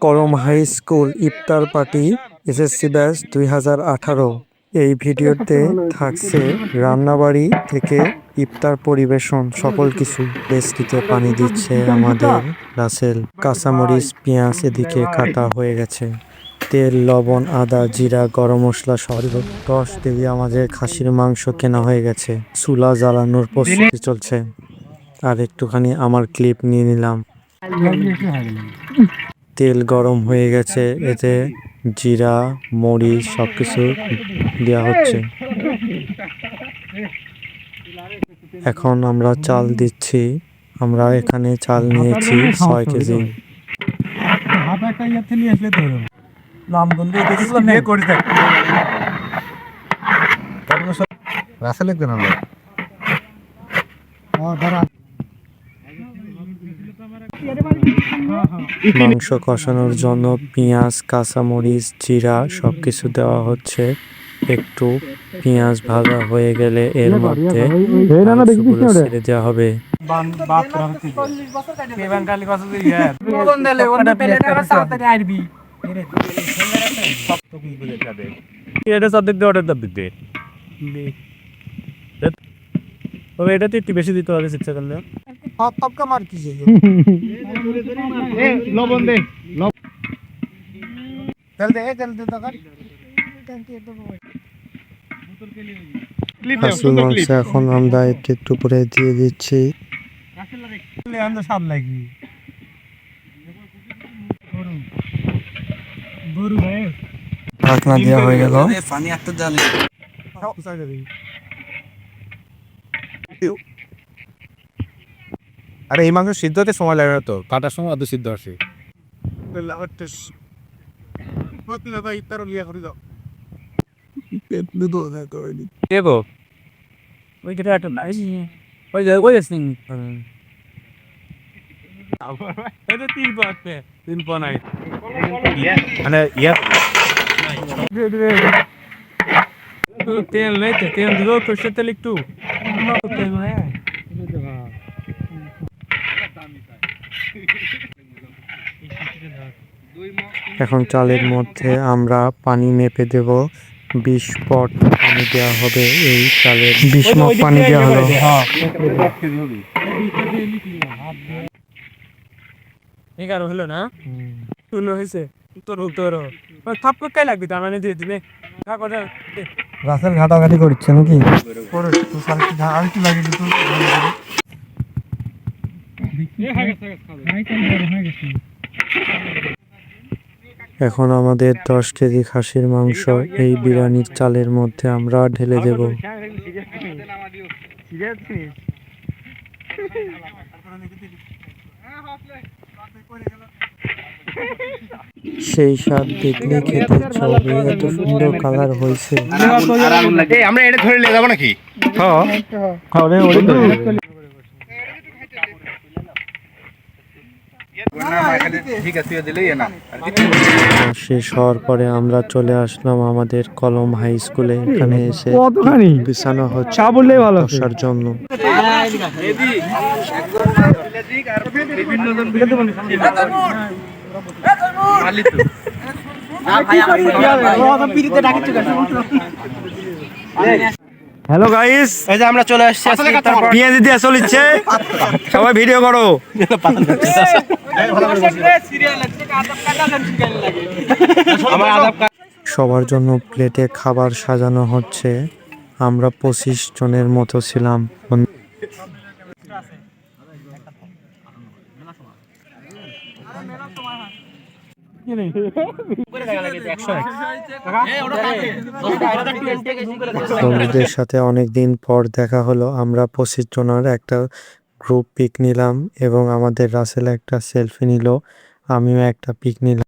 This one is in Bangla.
কলম হাই স্কুল ইফতার পার্টি এসএসসি ব্যাচ 2018। এই ভিডিওতে থাকছে রান্নাবাড়ি থেকে ইফতার পরিবেশন সকল কিছু। ডেস্কিতে পানি দিচ্ছে আমাদের রাসেল। কাঁচামরিচ পেঁয়াজ এদিকে কাটা হয়ে গেছে। তেল, লবণ, আদা, জিরা, গরম মশলা সহ 10 কেজি আমাদের খাসির মাংস কেনা হয়ে গেছে। চুলা জ্বালানোর প্রস্তুতি চলছে। আর একটুখানি আমার ক্লিপ নিয়ে নিলাম। তেল গরম হয়ে গেছে, এতে জিরা, মরিচ সবকিছু দেওয়া হচ্ছে। এখন আমরা চাল দিচ্ছি। আমরা এখানে চাল নিয়েছি 6 কেজি। মাংস কষানোর জন্য পেঁয়াজ, কাঁচামরিচ, জিরা সবকিছু দেওয়া হচ্ছে। একটু পেঁয়াজ ভাজা হয়ে গেলে এর মধ্যে মাংসগুলো ছেড়ে দেওয়া হবে। এটাতে একটু বেশি দিতে হবে ইচ্ছা করলে। লবণ দে, তেল দে, তেল দে। খাসির মাংস এখন আমরা একটু একটু করে দিয়ে দিচ্ছি। ঢাকনা দেওয়া হয়ে গেল। আরে এই মাংস সিদ্ধ হতে সময় লাগে না তো, কাটার সময় অত সিদ্ধ আসে। দেবো ওই কেটে একটা নাই ওই যে ওই সিং এটা 3 পা নাই মানে তেল নেই তো, তেল দিব সরষের তেল একটু। এখন চালের মধ্যে আমরা পানি মেপে দেব। 20 পট পানি দেওয়া হবে। এই চালের 20 মগ পানি দেওয়া হলো। এগারো হলো না, 16 হয়েছে। তোর থাপ কাই লাগবে তার মানে দিয়ে দিবে। রাসেল ঘাটাঘাটি করছে নাকি? এখন আমাদের 10 কেজি খাসির মাংস এই বিরিয়ানির চালের মধ্যে আমরা ঢেলে দেব। সেই স্বাদ দেখলে খেতে ইচ্ছা হবে। এত সুন্দর কালার হয়েছে। আমরা এটা ধরে নিয়ে যাবো নাকি? শেষ হওয়ার পরে আমরা চলে আসলাম আমাদের কলম হাই স্কুলে। এখানে এসে বিছানো হচ্ছে বসার জন্য। হ্যালো গাইস, এই যে আমরা চলে আসছি আজকে পেঁয়াজি দিয়ে চলছে। সবাই ভিডিও করো। সবার জন্য প্লেটে খাবার সাজানো হচ্ছে। আমরা 25 জনের মতো ছিলাম। বন্ধুদের সাথে অনেকদিন পর দেখা হলো। আমরা 25 জনের একটা গ্রুপ পিক নিলাম এবং আমাদের রাসেল একটা সেলফি নিল, আমিও একটা পিক নিলাম।